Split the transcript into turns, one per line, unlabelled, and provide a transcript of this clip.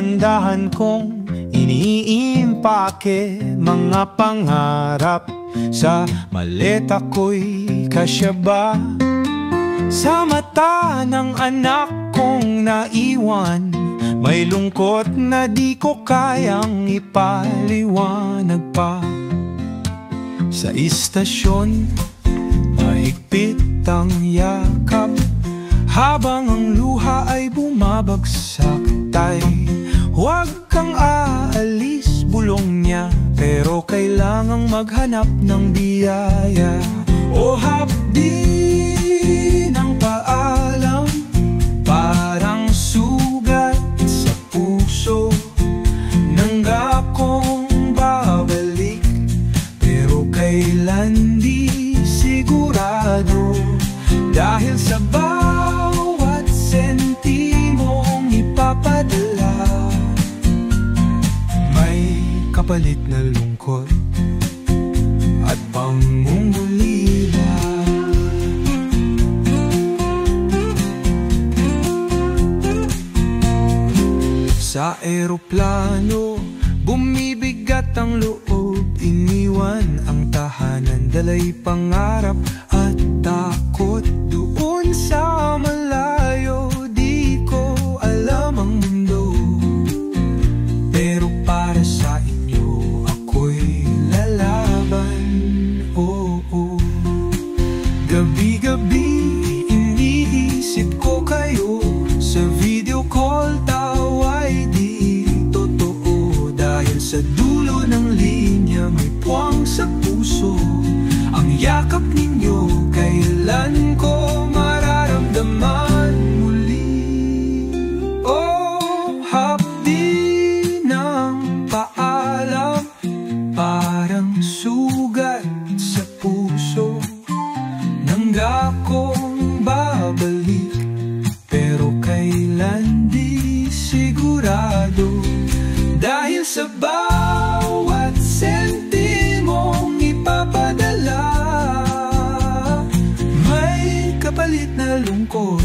dahan-dahan kong iniimpake mga pangarap. Sa maleta ko'y kasya ba? Sa mata ng anak kong naiwan, may lungkot na di ko kayang ipaliwanag pa. Sa istasyon, mahigpit ang yakap, habang ang luha ay bumabagsak. Tay, huwag kang aalis, bulong niya, pero kailangang maghanap ng biyaya. O hapdi ng paalam, parang sugat sa puso. Nanggakong babalik, pero kailan di sigurado. Dahil sa bawat sentimong ipapadala, may kapalit na lungkot at pangungulila. Sa eroplano, bumibigat ang loob, iniwan ang tahanan, dala'y pangarap at takot. Doon sa malayo, di ko alam ang mundo, pero para sa inyo ako'y lalaban. Oo, gabi-gabi iniisip ko kayo, sa video call tawa'y di totoo. Dahil sa dulo ng linya may puwang sa puso, ang yakap ninyo kailan ko mararamdaman muli. Oh, hapdi ng paalam, parang sugat sa puso. Nanggakong babalik, pero kailan di sigurado. Dahil sa bawat sentimong ipapadala, may kapalit na lungkot